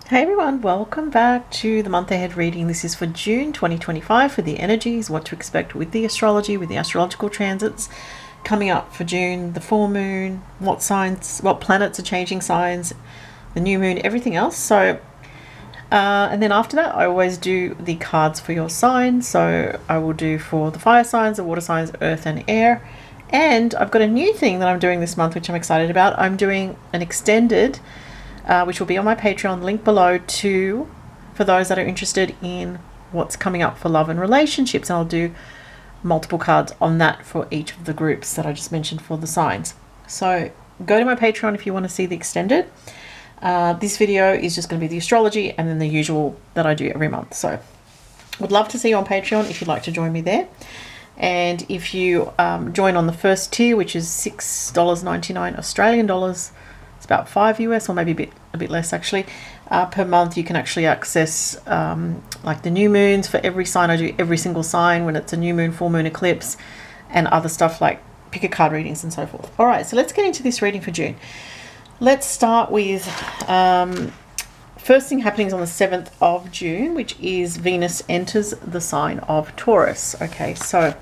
Hey everyone, welcome back to the month ahead reading. This is for June 2025 for the energies, what to expect with the astrology, with the astrological transits coming up for June, the full moon, what signs, what planets are changing signs, the new moon, everything else. So, and then after that, I always do the cards for your sign. So I will do for the fire signs, the water signs, earth and air. And I've got a new thing that I'm doing this month, which I'm excited about. I'm doing an extended which will be on my Patreon, link below, for those that are interested in what's coming up for love and relationships. And I'll do multiple cards on that for each of the groups that I just mentioned for the signs. So go to my Patreon if you want to see the extended. This video is just going to be the astrology and then the usual that I do every month. So would love to see you on Patreon if you'd like to join me there. And if you join on the first tier, which is $6.99 Australian dollars, it's about $5 US, or maybe a bit less actually, per month, you can actually access like the new moons for every sign. I do every single sign when it's a new moon, full moon, eclipse, and other stuff like pick a card readings and so forth. All right, so let's get into this reading for June. Let's start with first thing happening is on the 7th of June, which is Venus enters the sign of Taurus. Okay, so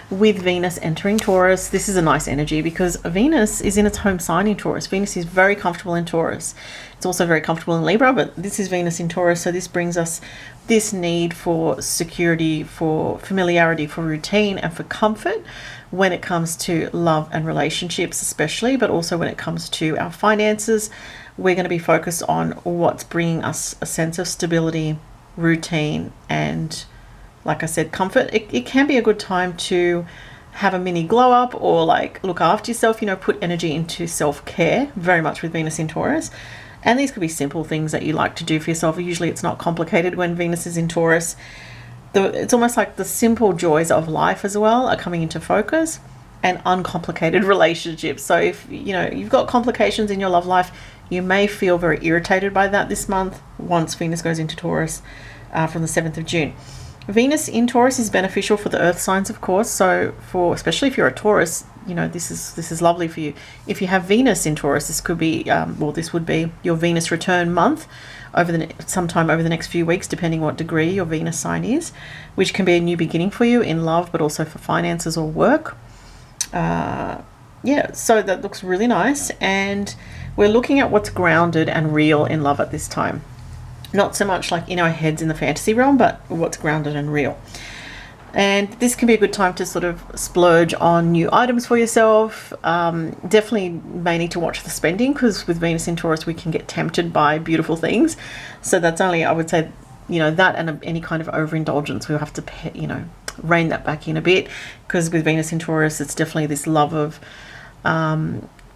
with Venus entering Taurus, this is a nice energy because Venus is in its home sign in Taurus. Venus is very comfortable in Taurus. It's also very comfortable in Libra, but this is Venus in Taurus. So this brings us this need for security, for familiarity, for routine, and for comfort when it comes to love and relationships especially, but also when it comes to our finances. We're going to be focused on what's bringing us a sense of stability, routine, and like I said, comfort. It can be a good time to have a mini glow up or like look after yourself, put energy into self-care, very much with Venus in Taurus. And these could be simple things that you like to do for yourself. Usually it's not complicated when Venus is in Taurus. It's almost like the simple joys of life as well are coming into focus, and uncomplicated relationships. So if you've got complications in your love life, you may feel very irritated by that this month once Venus goes into Taurus from the 7th of June. Venus in Taurus is beneficial for the earth signs, of course. So especially if you're a Taurus, this is lovely for you. If you have Venus in Taurus, this could be this would be your Venus return month sometime over the next few weeks, depending what degree your Venus sign is, which can be a new beginning for you in love, but also for finances or work. So that looks really nice, and we're looking at what's grounded and real in love at this time. Not so much like in our heads in the fantasy realm, but what's grounded and real. And this can be a good time to sort of splurge on new items for yourself. Definitely may need to watch the spending, because with Venus in Taurus, we can get tempted by beautiful things. So that's only, I would say, that and any kind of overindulgence, we'll have to, rein that back in a bit, because with Venus in Taurus, it's definitely this love of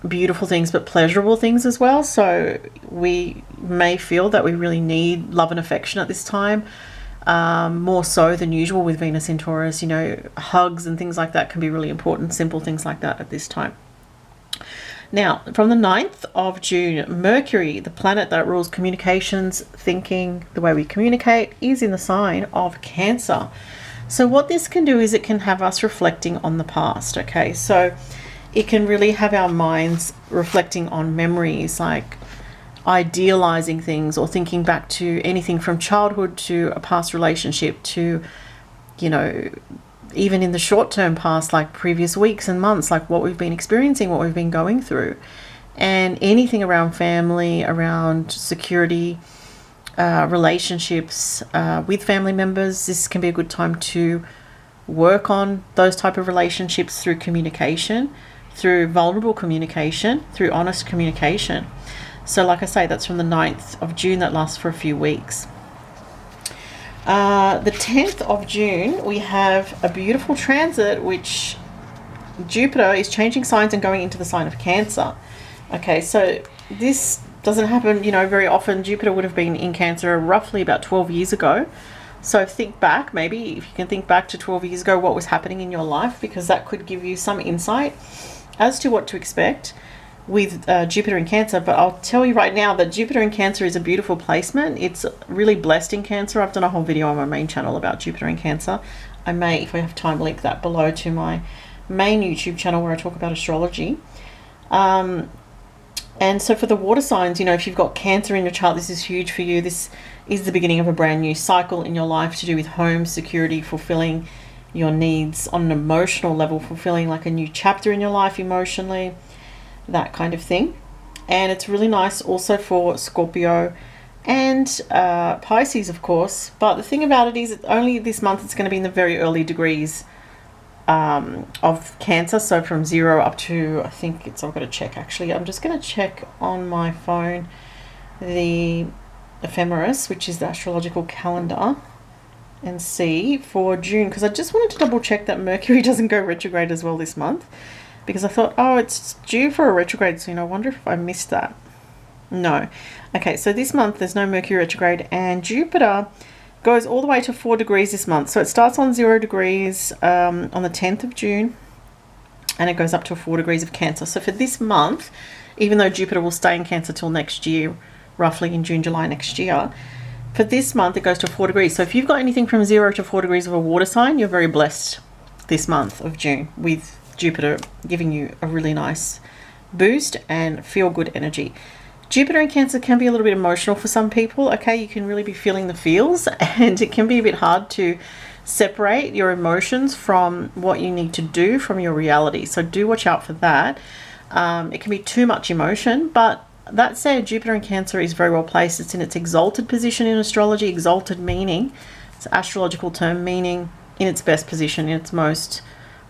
beautiful things, but pleasurable things as well. So we may feel that we really need love and affection at this time, more so than usual with Venus in Taurus. Hugs and things like that can be really important, simple things like that at this time. Now, from the 9th of June, Mercury, the planet that rules communications, thinking, the way we communicate, is in the sign of Cancer. So what this can do is it can have us reflecting on the past. Okay, so it can really have our minds reflecting on memories, like idealizing things or thinking back to anything from childhood to a past relationship to, even in the short-term past, like previous weeks and months, like what we've been experiencing, what we've been going through, and anything around family, around security, relationships with family members. This can be a good time to work on those type of relationships through communication, through vulnerable communication, through honest communication. So like I say, that's from the 9th of June. That lasts for a few weeks. The 10th of June, we have a beautiful transit, which Jupiter is changing signs and going into the sign of Cancer. Okay, so this doesn't happen, very often. Jupiter would have been in Cancer roughly about 12 years ago. So think back, maybe if you can think back to 12 years ago, what was happening in your life, because that could give you some insight as to what to expect with Jupiter in Cancer. But I'll tell you right now that Jupiter in Cancer is a beautiful placement. It's really blessed in Cancer. I've done a whole video on my main channel about Jupiter in Cancer. I may, if I have time, link that below to my main YouTube channel where I talk about astrology. And so for the water signs, you know, if you've got Cancer in your chart, this is huge for you. This is the beginning of a brand new cycle in your life to do with home, security, fulfilling your needs on an emotional level, fulfilling like a new chapter in your life emotionally, that kind of thing. And it's really nice also for Scorpio and Pisces, of course. But the thing about it is only this month it's going to be in the very early degrees of Cancer. So from 0 up to, I think it's, I've got to check actually. I'm just going to check on my phone the ephemeris, which is the astrological calendar, and see for June, because I just wanted to double check that Mercury doesn't go retrograde as well this month, because I thought, oh, it's due for a retrograde soon. I wonder if I missed that. No. Okay, so this month there's no Mercury retrograde, and Jupiter goes all the way to 4 degrees this month. So it starts on 0 degrees on the 10th of June, and it goes up to 4 degrees of Cancer. So for this month, even though Jupiter will stay in Cancer till next year, roughly in June, July next year, for this month it goes to 4 degrees. So if you've got anything from 0 to 4 degrees of a water sign, you're very blessed this month of June, with Jupiter giving you a really nice boost and feel good energy. Jupiter in Cancer can be a little bit emotional for some people. Okay, you can really be feeling the feels, and it can be a bit hard to separate your emotions from what you need to do from your reality. So do watch out for that. It can be too much emotion, but that said, Jupiter in Cancer is very well placed. It's in its exalted position in astrology. Exalted meaning, it's an astrological term meaning in its best position, in its most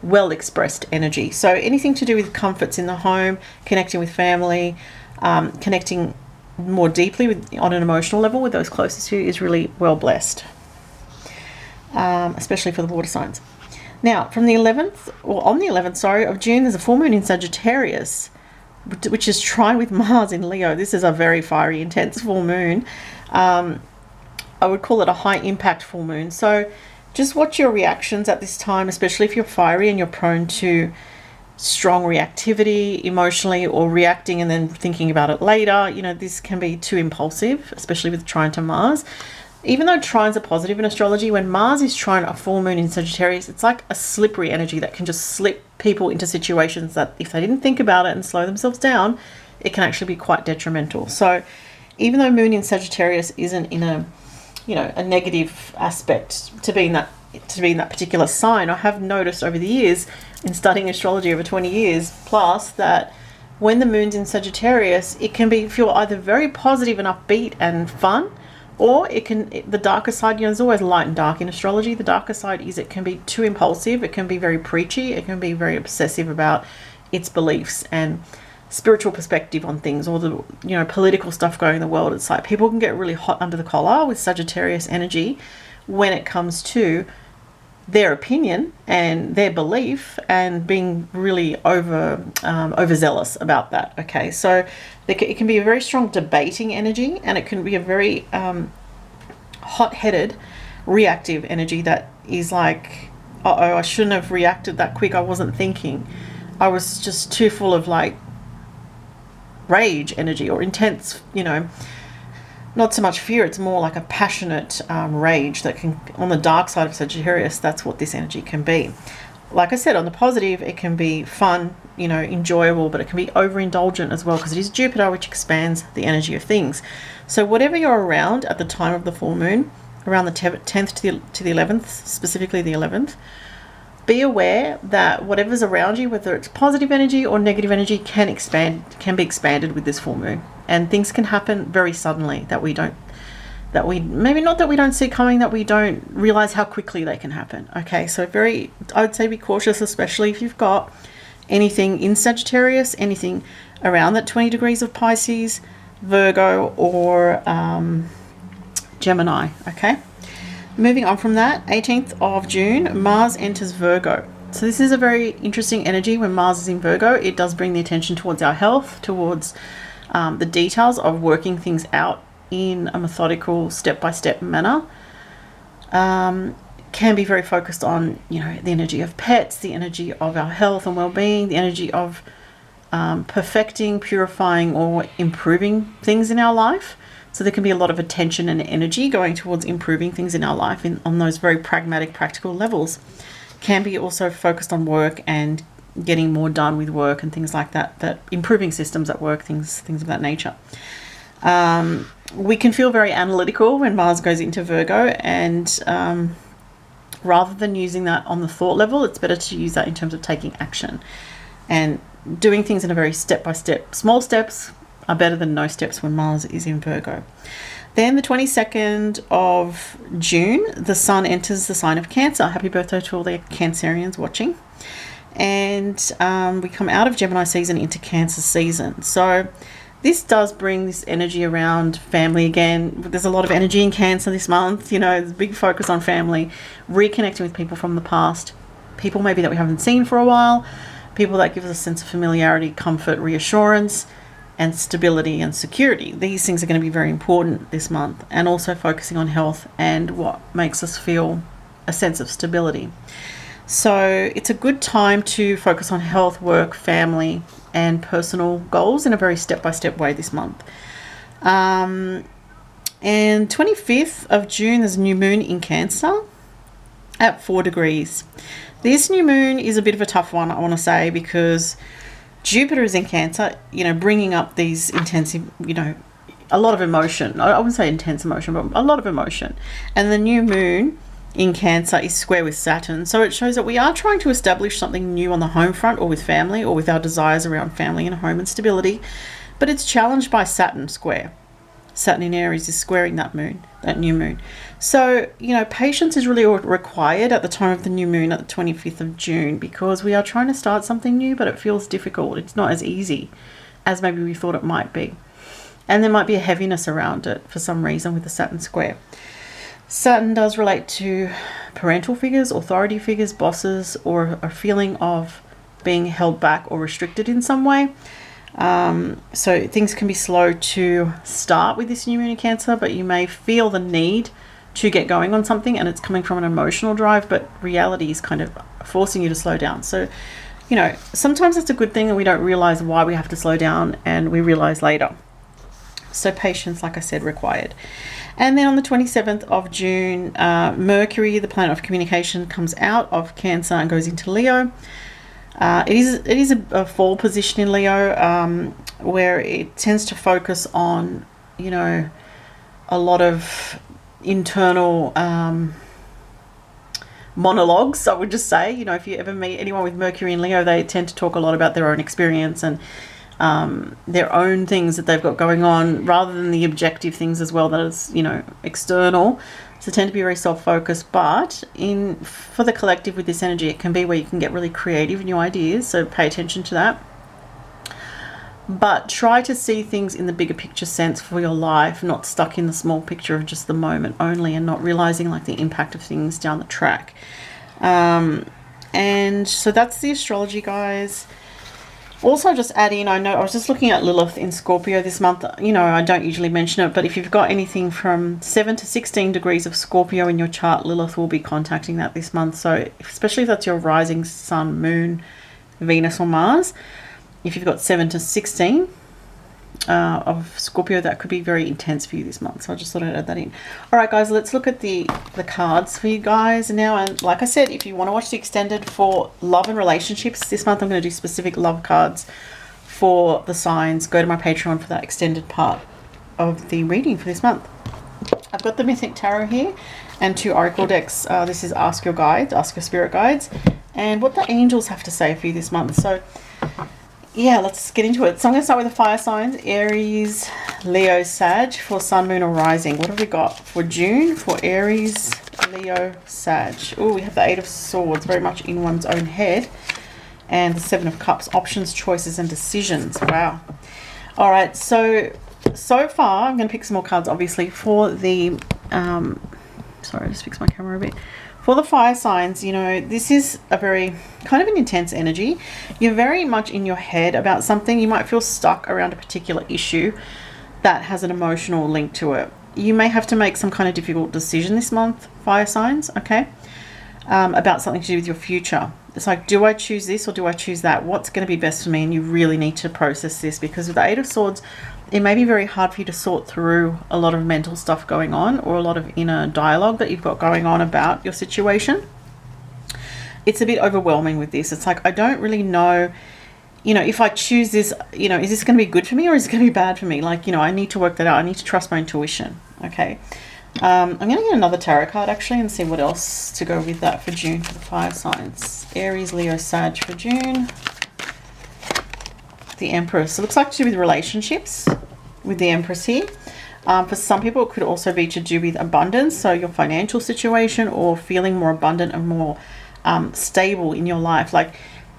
well expressed energy. So anything to do with comforts in the home, connecting with family, connecting more deeply with, on an emotional level, with those closest to you is really well blessed, especially for the water signs. Now, from the 11th, or on the 11th, sorry, of June, there's a full moon in Sagittarius, which is trine with Mars in Leo. This is a very fiery, intense full moon. I would call it a high impact full moon. So just watch your reactions at this time, especially if you're fiery and you're prone to strong reactivity emotionally, or reacting and then thinking about it later. You know, this can be too impulsive, especially with trine to Mars. Even though trines are positive in astrology, when Mars is trine a full moon in Sagittarius, it's like a slippery energy that can just slip people into situations that if they didn't think about it and slow themselves down, it can actually be quite detrimental. So even though moon in Sagittarius isn't in a, you know, a negative aspect to be in that particular sign, I have noticed over the years in studying astrology over 20 years plus that when the moon's in Sagittarius, it can feel either very positive and upbeat and fun, or it can, the darker side, you know, there's always light and dark in astrology. The darker side is it can be too impulsive, it can be very preachy, it can be very obsessive about its beliefs and spiritual perspective on things, or the, you know, political stuff going in the world. It's like people can get really hot under the collar with Sagittarius energy when it comes to their opinion and their belief, and being really overzealous about that. Okay, so it can be a very strong debating energy, and it can be a very hot-headed reactive energy that is like, uh-oh, I shouldn't have reacted that quick, I wasn't thinking, I was just too full of like rage energy or intense, you know, not so much fear, it's more like a passionate rage that can, on the dark side of Sagittarius, that's what this energy can be. Like I said, on the positive, it can be fun, you know, enjoyable, but it can be overindulgent as well, because it is Jupiter, which expands the energy of things. So whatever you're around at the time of the full moon, around the 10th to the 11th, specifically the 11th, be aware that whatever's around you, whether it's positive energy or negative energy, can be expanded with this full moon, and things can happen very suddenly that we maybe not that we don't see coming, that we don't realize how quickly they can happen. Okay, so I would say be cautious, especially if you've got anything in Sagittarius, anything around that 20 degrees of Pisces, Virgo, or Gemini. Okay. Moving on from that, 18th of June, Mars enters Virgo. So this is a very interesting energy. When Mars is in Virgo, it does bring the attention towards our health, towards the details of working things out in a methodical, step-by-step manner. Can be very focused on, you know, the energy of pets, the energy of our health and well-being, the energy of perfecting, purifying, or improving things in our life. So there can be a lot of attention and energy going towards improving things in our life on those very pragmatic, practical levels. Can be also focused on work and getting more done with work and things like that, that improving systems at work, things of that nature. We can feel very analytical when Mars goes into Virgo, and rather than using that on the thought level, it's better to use that in terms of taking action and doing things in a very step-by-step. Small steps are better than no steps when Mars is in Virgo. Then the 22nd of June, the Sun enters the sign of Cancer. Happy birthday to all the Cancerians watching. And we come out of Gemini season into Cancer season. So this does bring this energy around family again. There's a lot of energy in Cancer this month. You know, there's a big focus on family, reconnecting with people from the past, people maybe that we haven't seen for a while, people that give us a sense of familiarity, comfort, reassurance, and stability and security. These things are going to be very important this month, and also focusing on health and what makes us feel a sense of stability. So it's a good time to focus on health, work, family, and personal goals in a very step-by-step way this month. And 25th of June, there's a new moon in Cancer at 4 degrees. This new moon is a bit of a tough one, I want to say, because Jupiter is in Cancer, you know, bringing up these intensive, you know, a lot of emotion. I wouldn't say intense emotion, but a lot of emotion. And the new moon in Cancer is square with Saturn. So it shows that we are trying to establish something new on the home front, or with family, or with our desires around family and home and stability. But it's challenged by Saturn square. Saturn in Aries is squaring that moon, that new moon. So, you know, patience is really required at the time of the new moon at the 25th of June, because we are trying to start something new, but it feels difficult. It's not as easy as maybe we thought it might be. And there might be a heaviness around it for some reason with the Saturn square. Saturn does relate to parental figures, authority figures, bosses, or a feeling of being held back or restricted in some way. So things can be slow to start with this new moon in Cancer, but you may feel the need to get going on something, and it's coming from an emotional drive, but reality is kind of forcing you to slow down. So, you know, sometimes it's a good thing and we don't realize why we have to slow down, and we realize later. So patience, like I said, required. And then on the 27th of June, Mercury, the planet of communication, comes out of Cancer and goes into Leo. It is a fall position in Leo, where it tends to focus on, you know, a lot of internal monologues, I would just say. You know, if you ever meet anyone with Mercury in Leo, they tend to talk a lot about their own experience and their own things that they've got going on, rather than the objective things as well that is, you know, external. So tend to be very self-focused, but for the collective with this energy, it can be where you can get really creative, new ideas, so pay attention to that. But try to see things in the bigger picture sense for your life, not stuck in the small picture of just the moment only, and not realizing like the impact of things down the track. And so that's the astrology, guys. Also, just add in, I know I was just looking at Lilith in Scorpio this month. You know, I don't usually mention it, but if you've got anything from 7 to 16 degrees of Scorpio in your chart, Lilith will be contacting that this month. So especially if that's your rising sun, moon, Venus or Mars, if you've got 7 to 16 of Scorpio, that could be very intense for you this month. So I just thought I'd add that in. All right, guys, let's look at the cards for you guys now. And like I said, if you want to watch the extended for love and relationships this month, I'm going to do specific love cards for the signs. Go to my Patreon for that extended part of the reading for this month. I've got the Mythic Tarot here and 2 Oracle decks. This is Ask Your Guides, Ask Your Spirit Guides, and what the angels have to say for you this month. So yeah, let's get into it. So I'm going to start with the fire signs: Aries, Leo, Sag, for sun, moon, or rising. What have we got for June for Aries, Leo, Sag? Oh, we have the 8 of Swords, very much in one's own head, and the 7 of Cups, options, choices, and decisions. Wow. All right, so far I'm going to pick some more cards, obviously, for the sorry, just fix my camera a bit. For the fire signs, you know, this is a very kind of an intense energy. You're very much in your head about something. You might feel stuck around a particular issue that has an emotional link to it. You may have to make some kind of difficult decision this month, fire signs, okay, about something to do with your future. It's like, do I choose this or do I choose that? What's going to be best for me? And you really need to process this, because with the 8 of Swords, it may be very hard for you to sort through a lot of mental stuff going on, or a lot of inner dialogue that you've got going on about your situation. it's a bit overwhelming with this. It's like, I don't really know, you know, if I choose this, you know, is this going to be good for me or is it going to be bad for me? Like, you know, I need to work that out. I need to trust my intuition. Okay. I'm going to get another tarot card actually and see what else to go with that for June for the fire signs. Aries, Leo, Sag for June. The Empress. It looks like to do with relationships with the Empress here. For some people, it could also be to do with abundance. So your financial situation or feeling more abundant and more stable in your life. Like,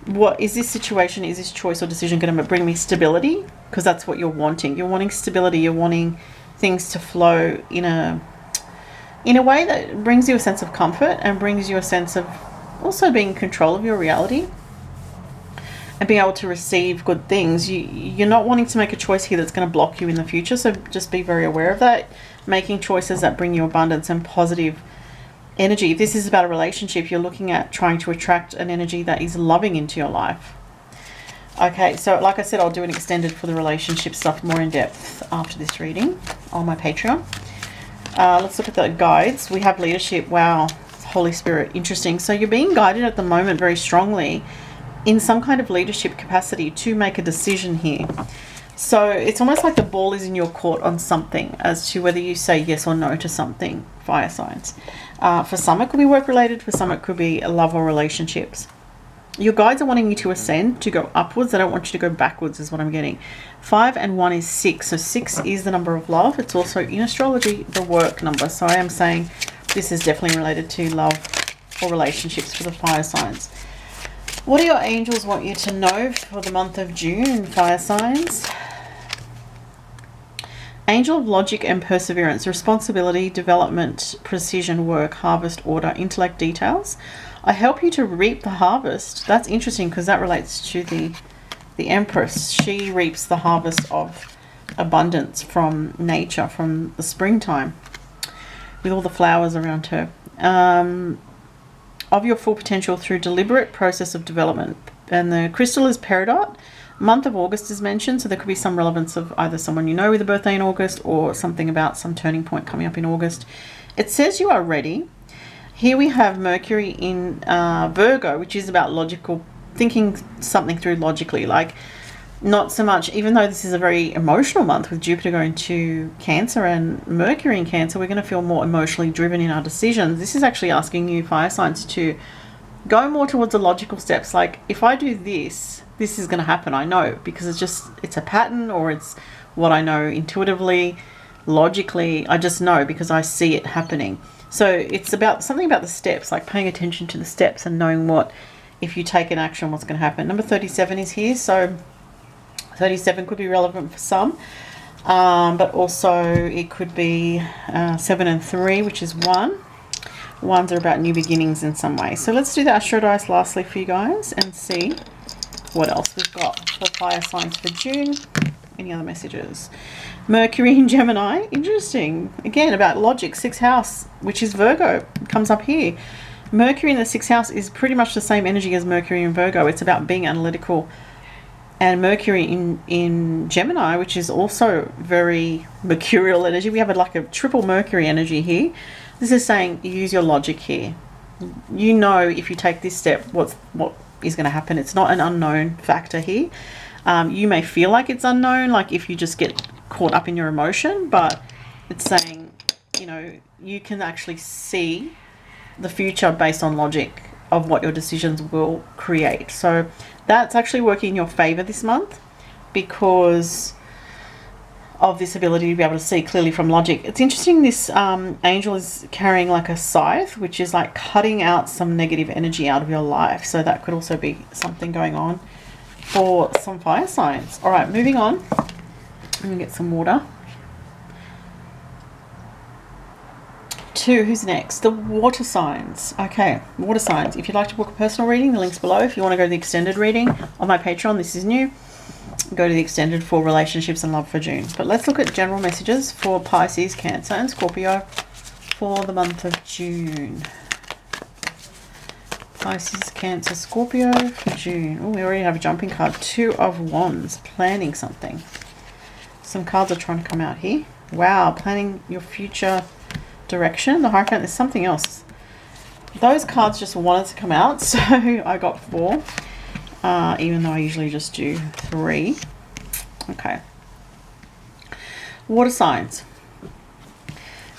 what is this situation, is this choice or decision going to bring me stability? Because that's what you're wanting. You're wanting stability. You're wanting things to flow in a way that brings you a sense of comfort and brings you a sense of also being in control of your reality and being able to receive good things. You're not wanting to make a choice here that's going to block you in the future. So just be very aware of that. Making choices that bring you abundance and positive energy. If this is about a relationship, you're looking at trying to attract an energy that is loving into your life. Okay, so like I said, I'll do an extended for the relationship stuff more in depth after this reading on my Patreon. Let's look at the guides. We have leadership. Wow, Holy Spirit, interesting. So you're being guided at the moment very strongly in some kind of leadership capacity to make a decision here. So it's almost like the ball is in your court on something as to whether you say yes or no to something, fire signs. For some, it could be work-related. For some, it could be love or relationships. Your guides are wanting you to ascend, to go upwards. They don't want you to go backwards is what I'm getting. 5 and 1 is 6. So 6 is the number of love. It's also, in astrology, the work number. So I am saying this is definitely related to love or relationships for the fire signs. What do your angels want you to know for the month of June, fire signs? Angel of logic and perseverance, responsibility, development, precision, work, harvest, order, intellect, details. I help you to reap the harvest. That's interesting because that relates to the Empress. She reaps the harvest of abundance from nature, from the springtime, with all the flowers around her. Of your full potential through deliberate process of development. And the crystal is peridot. Month of August is mentioned, so there could be some relevance of either someone you know with a birthday in August or something about some turning point coming up in August. It says you are ready. Here we have Mercury in Virgo, which is about logical thinking, something through logically, like not so much, even though this is a very emotional month with Jupiter going to Cancer and Mercury in Cancer, we're going to feel more emotionally driven in our decisions. This is actually asking you, fire signs, to go more towards the logical steps. Like, if I do this, this is going to happen. I know, because it's a pattern, or it's what I know intuitively, logically. I just know because I see it happening. So it's about something about the steps, like paying attention to the steps and knowing what, if you take an action, what's going to happen. Number 37 is here. So 37 could be relevant for some, but also it could be 7 and 3, which is 1. Ones are about new beginnings in some way. So let's do the Astro Dice lastly for you guys and see what else we've got for fire signs for June. Any other messages? Mercury in Gemini. Interesting. Again, about logic. 6th house, which is Virgo, comes up here. Mercury in the 6th house is pretty much the same energy as Mercury in Virgo. It's about being analytical. And Mercury in Gemini, which is also very mercurial energy. We have like a triple Mercury energy here. This is saying use your logic here. You know, if you take this step, what is going to happen. It's not an unknown factor here. You may feel like it's unknown, like if you just get caught up in your emotion, but it's saying, you know, you can actually see the future based on logic of what your decisions will create. So that's actually working in your favor this month because of this ability to be able to see clearly from logic. It's interesting, this angel is carrying like a scythe, which is like cutting out some negative energy out of your life. So that could also be something going on for some fire signs. All right, moving on. I'm gonna get some water. 2, who's next? The water signs. Okay, water signs. If you'd like to book a personal reading, the link's below. If you want to go to the extended reading on my Patreon, this is new. Go to the extended for relationships and love for June. But let's look at general messages for Pisces, Cancer and Scorpio for the month of June. Pisces, Cancer, Scorpio for June. Oh, we already have a jumping card. 2 of Wands, planning something. Some cards are trying to come out here. Wow, planning your future direction. The Hierophant is something else. those cards just wanted to come out, so I got 4, even though I usually just do 3. Okay. Water signs.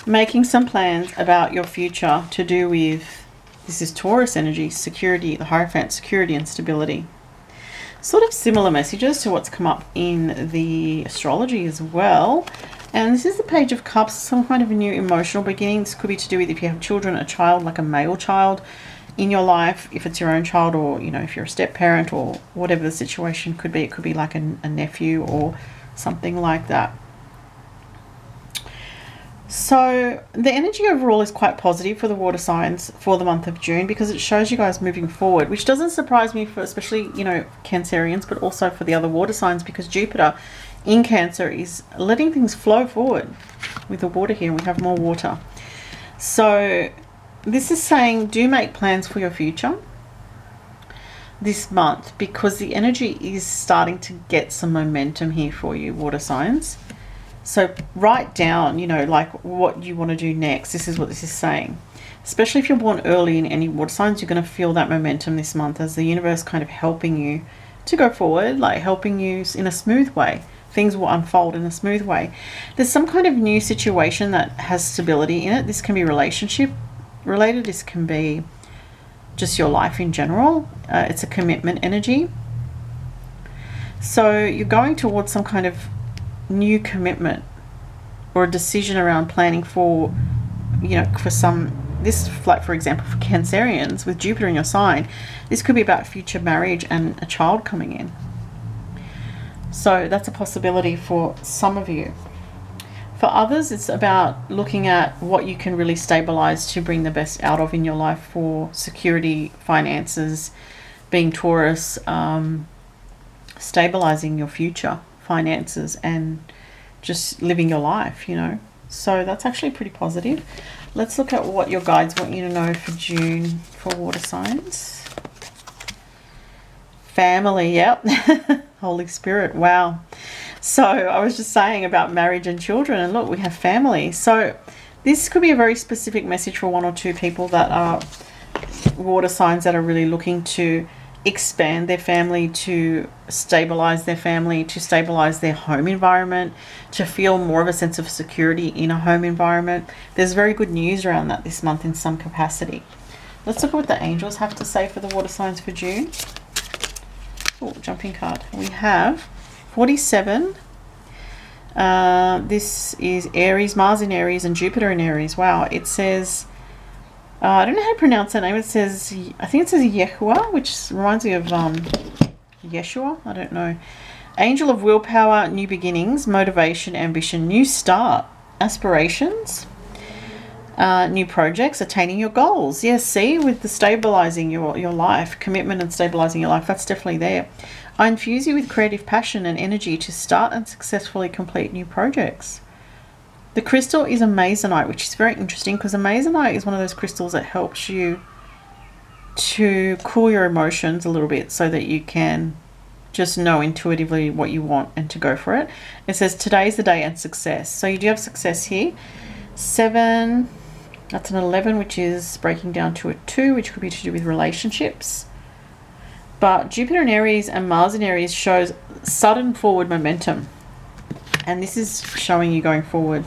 Making some plans about your future to do with, this is Taurus energy, security, the Hierophant, security and stability. Sort of similar messages to what's come up in the astrology as well. And this is the Page of Cups, some kind of a new emotional beginning. This could be to do with if you have children, a child, like a male child in your life, if it's your own child, or, you know, if you're a step parent, or whatever the situation could be. It could be like a nephew or something like that. So the energy overall is quite positive for the water signs for the month of June, because it shows you guys moving forward, which doesn't surprise me for especially, you know, Cancerians, but also for the other water signs, because Jupiter in Cancer is letting things flow forward with the water here. We have more water. So this is saying do make plans for your future this month, because the energy is starting to get some momentum here for you, water signs. So write down, you know, like what you want to do next. This is what this is saying. Especially if you're born early in any water signs, you're going to feel that momentum this month as the universe kind of helping you to go forward, like helping you in a smooth way. Things will unfold in a smooth way. There's some kind of new situation that has stability in it. This can be relationship related. This can be just your life in general. It's a commitment energy. So you're going towards some kind of new commitment or a decision around planning for, you know, for some, this, like for example for Cancerians with Jupiter in your sign, this could be about future marriage and a child coming in. So that's a possibility for some of you. For others, it's about looking at what you can really stabilize to bring the best out of in your life for security, finances, being Taurus, stabilizing your future finances and just living your life, you know. So that's actually pretty positive. Let's look at what your guides want you to know for June for water signs. Family, yep. Holy Spirit, wow. So I was just saying about marriage and children, and look, we have family. So this could be a very specific message for 1 or 2 people that are water signs that are really looking to expand their family, to stabilize their family, to stabilize their home environment, to feel more of a sense of security in a home environment. There's very good news around that this month in some capacity. Let's look at what the angels have to say for the water signs for June. Oh, jumping card. We have 47. This is Aries, Mars in Aries and Jupiter in Aries. Wow, it says I don't know how to pronounce that name. It says, I think it says Yeshua, which reminds me of Yeshua. I don't know. Angel of willpower, new beginnings, motivation, ambition, new start, aspirations, new projects, attaining your goals. Yes, see, with the stabilizing your life, commitment and stabilizing your life, that's definitely there. I infuse you with creative passion and energy to start and successfully complete new projects. The crystal is amazonite, which is very interesting because amazonite is one of those crystals that helps you to cool your emotions a little bit so that you can just know intuitively what you want and to go for it. It says today's the day and success. So you do have success here. 7, that's an 11, which is breaking down to a 2, which could be to do with relationships. But Jupiter in Aries and Mars in Aries shows sudden forward momentum. And this is showing you going forward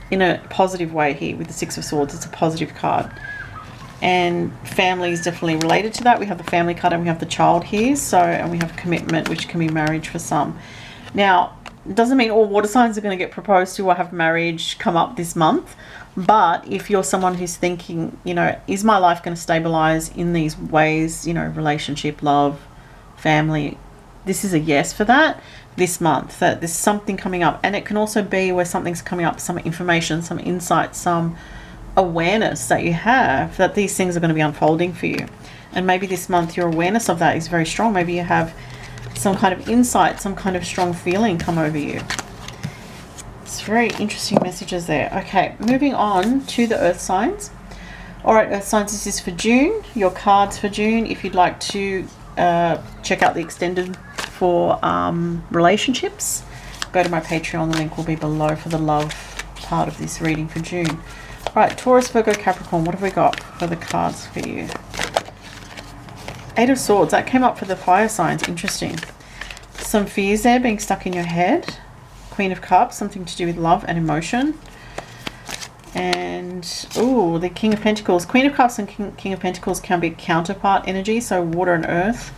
in a positive way here with the 6 of Swords. It's a positive card. And family is definitely related to that. We have the family card and we have the child here. So, and we have commitment, which can be marriage for some. Now, it doesn't mean all water signs are going to get proposed to or have marriage come up this month. But if you're someone who's thinking, you know, is my life going to stabilize in these ways, you know, relationship, love, family, this is a yes for that this month, that there's something coming up. And it can also be where something's coming up, some information, some insight, some awareness that you have that these things are going to be unfolding for you. And maybe this month your awareness of that is very strong. Maybe you have some kind of insight, some kind of strong feeling come over you. It's very interesting messages there. Okay, moving on to the earth signs. All right, earth signs, this is for June, your cards for June. If you'd like to check out the extended for relationships, go to my Patreon. The link will be below for the love part of this reading for June. All Right, Taurus, Virgo, Capricorn, what have we got for the cards for you? Eight of Swords, that came up for the fire signs. Interesting. Some fears there being stuck in your head. Queen of Cups, something to do with love and emotion. And, ooh, the King of Pentacles. Queen of Cups and King of Pentacles can be counterpart energy, so water and earth.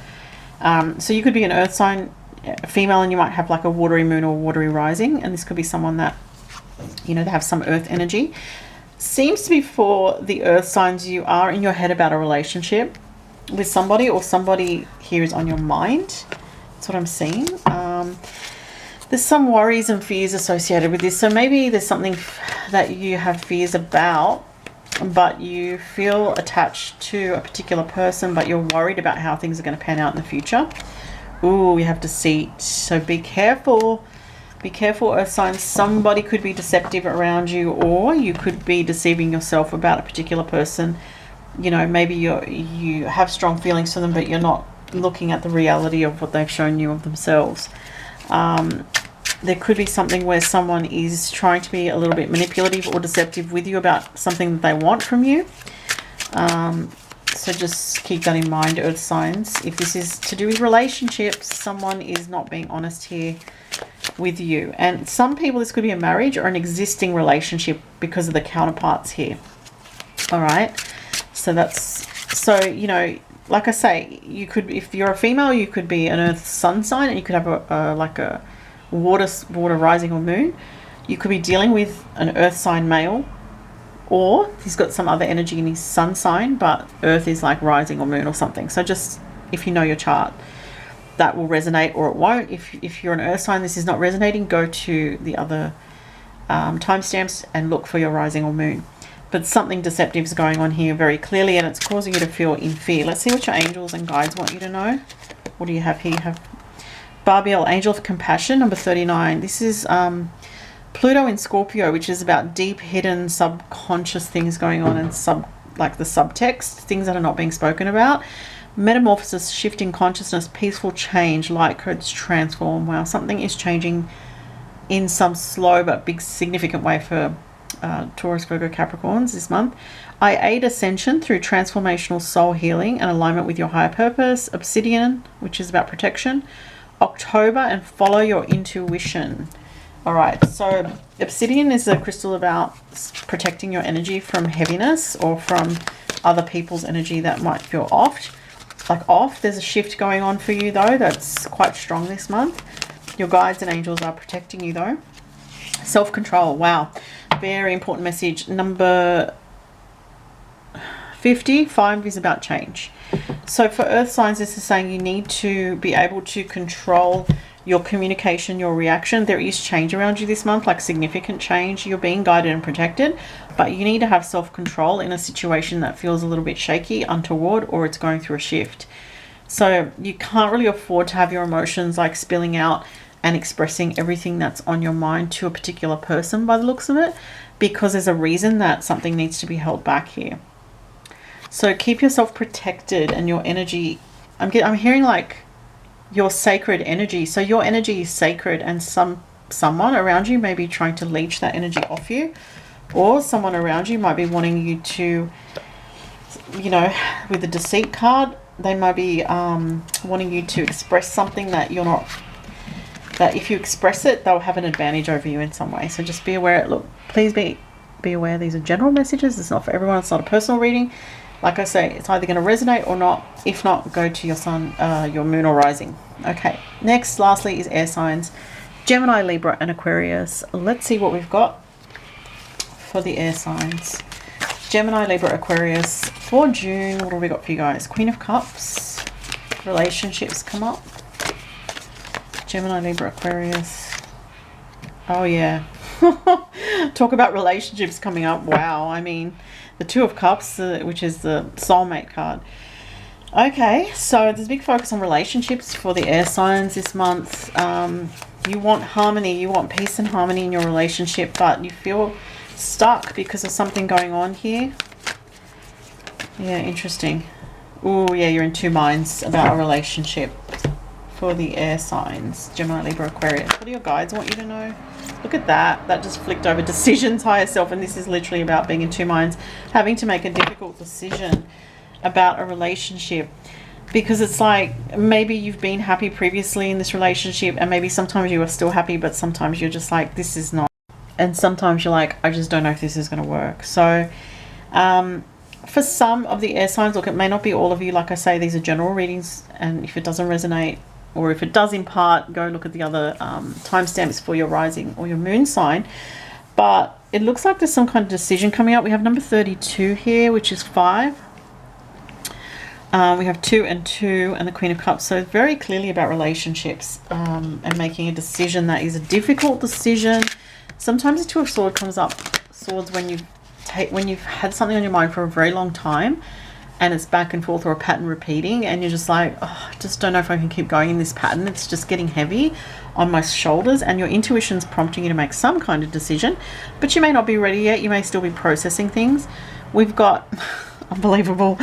So you could be an earth sign, female, and you might have like a watery moon or watery rising. And this could be someone that, you know, they have some earth energy. Seems to be for the earth signs, you are in your head about a relationship with somebody, or somebody here is on your mind. That's what I'm seeing. There's some worries and fears associated with this. So maybe there's something that you have fears about, but you feel attached to a particular person, but you're worried about how things are going to pan out in the future. Ooh, we have deceit. So be careful. Be careful, earth signs. Somebody could be deceptive around you, or you could be deceiving yourself about a particular person. You know, maybe you have strong feelings for them, but you're not looking at the reality of what they've shown you of themselves. There could be something where someone is trying to be a little bit manipulative or deceptive with you about something that they want from you. So just keep that in mind, earth signs. If this is to do with relationships, someone is not being honest here with you. And some people, this could be a marriage or an existing relationship because of the counterparts here. All right. So that's, so, you know, like I say, you could, if you're a female, you could be an earth sun sign, and you could have like a water rising or moon. You could be dealing with an earth sign male, or he's got some other energy in his sun sign, but earth is like rising or moon or something. So just, if you know your chart, that will resonate or it won't. If you're an earth sign, this is not resonating, go to the other timestamps and look for your rising or moon. But something deceptive is going on here very clearly, and it's causing you to feel in fear. Let's see what your angels and guides want you to know. What do you have here? You have Barbiel, Angel of Compassion, number 39. This is Pluto in Scorpio, which is about deep, hidden, subconscious things going on, and like the subtext, things that are not being spoken about. Metamorphosis, shifting consciousness, peaceful change, light codes transform. Wow, something is changing in some slow but big significant way for Taurus, Virgo, Capricorns this month. I aid ascension through transformational soul healing and alignment with your higher purpose. Obsidian, which is about protection. October, and follow your intuition. All right, so obsidian is a crystal about protecting your energy from heaviness or from other people's energy that might feel off. There's a shift going on for you though that's quite strong this month. Your guides and angels are protecting you though. Self-control, wow, very important message. Number 55 is about change. So for earth signs, this is saying you need to be able to control your communication, your reaction. There is change around you this month, like significant change. You're being guided and protected, but you need to have self-control in a situation that feels a little bit shaky, untoward, or it's going through a shift. So you can't really afford to have your emotions like spilling out and expressing everything that's on your mind to a particular person by the looks of it, because there's a reason that something needs to be held back here. So keep yourself protected, and your energy, I'm hearing like your sacred energy. So your energy is sacred, and someone around you may be trying to leech that energy off you, or someone around you might be wanting you to, you know, with the deceit card, they might be wanting you to express something that you're not, that if you express it, they'll have an advantage over you in some way. So just be aware. Look, please be aware, these are general messages. It's not for everyone. It's not a personal reading. Like I say, it's either going to resonate or not. If not, go to your sun, your moon or rising. Okay, next, lastly, is air signs. Gemini, Libra, and Aquarius. Let's see what we've got for the air signs. Gemini, Libra, Aquarius for June. What have we got for you guys? Queen of Cups. Relationships come up. Gemini, Libra, Aquarius. Oh, yeah. Talk about relationships coming up. Wow, I mean, the Two of Cups, which is the soulmate card. Okay, so there's a big focus on relationships for the air signs this month. You want harmony, you want peace and harmony in your relationship, but you feel stuck because of something going on here. Yeah, interesting. Oh, yeah, you're in two minds about a relationship for the air signs. Gemini, Libra, Aquarius. What do your guides want you to know? Look at that. That just flicked over. Decisions, higher self. And this is literally about being in two minds, having to make a difficult decision about a relationship. Because it's like, maybe you've been happy previously in this relationship, and maybe sometimes you are still happy, but sometimes you're just like, this is not. And sometimes you're like, I just don't know if this is going to work. So for some of the air signs, look, it may not be all of you. Like I say, these are general readings, and if it doesn't resonate, or if it does in part, go look at the other timestamps for your rising or your moon sign. But it looks like there's some kind of decision coming up. We have number 32 here, which is 5. We have 2 and 2 and the Queen of Cups. So very clearly about relationships and making a decision that is a difficult decision. Sometimes the Two of Swords comes up, swords, when you've had something on your mind for a very long time, and it's back and forth or a pattern repeating, and you're just like, oh, I just don't know if I can keep going in this pattern. It's just getting heavy on my shoulders, and your intuition's prompting you to make some kind of decision, but you may not be ready yet. You may still be processing things. We've got unbelievable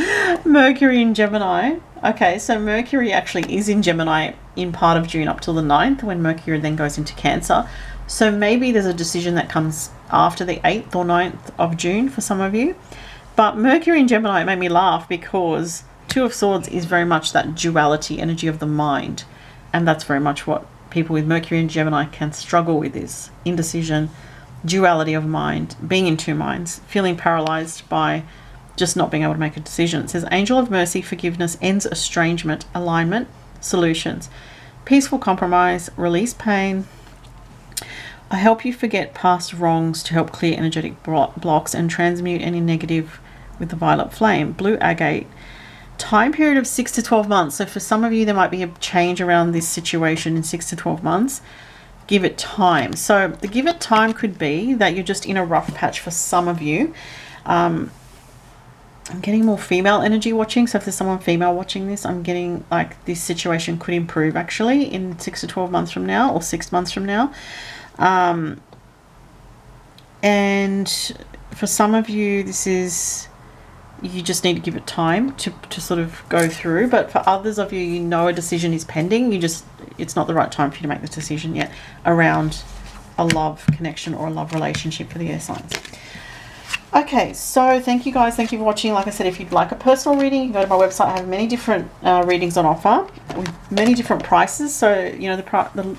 Mercury in Gemini. Okay, so Mercury actually is in Gemini in part of June up till the 9th, when Mercury then goes into Cancer. So maybe there's a decision that comes after the 8th or 9th of June for some of you. But Mercury in Gemini made me laugh because Two of Swords is very much that duality energy of the mind. And that's very much what people with Mercury in Gemini can struggle with, is indecision, duality of mind, being in two minds, feeling paralyzed by just not being able to make a decision. It says, Angel of Mercy, forgiveness, ends estrangement, alignment, solutions, peaceful compromise, release pain. I help you forget past wrongs to help clear energetic blocks and transmute any negative with the violet flame. Blue agate. Time period of 6 to 12 months. So for some of you, there might be a change around this situation in 6 to 12 months. Give it time. So the give it time could be that you're just in a rough patch for some of you. I'm getting more female energy watching. So if there's someone female watching this, I'm getting like this situation could improve actually in 6 to 12 months from now, or 6 months from now. And for some of you, this is, you just need to give it time to sort of go through. But for others of you, you know a decision is pending. It's not the right time for you to make the decision yet around a love connection or a love relationship for the air signs. Okay, so thank you guys. Thank you for watching. Like I said, if you'd like a personal reading, you can go to my website. I have many different readings on offer with many different prices. So, you know,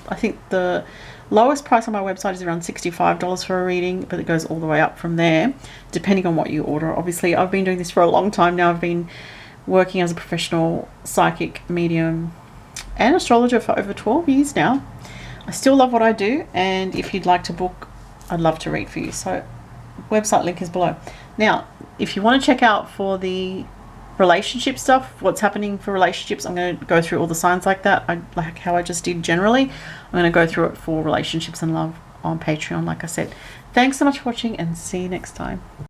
I think the lowest price on my website is around $65 for a reading, but it goes all the way up from there, depending on what you order. Obviously, I've been doing this for a long time now. I've been working as a professional psychic, medium, and astrologer for over 12 years now. I still love what I do, and if you'd like to book, I'd love to read for you. So website link is below. Now, if you want to check out for the relationship stuff, what's happening for relationships, I'm going to go through all the signs like that, like how I just did generally. I'm going to go through it for relationships and love on Patreon, like I said. Thanks so much for watching, and see you next time.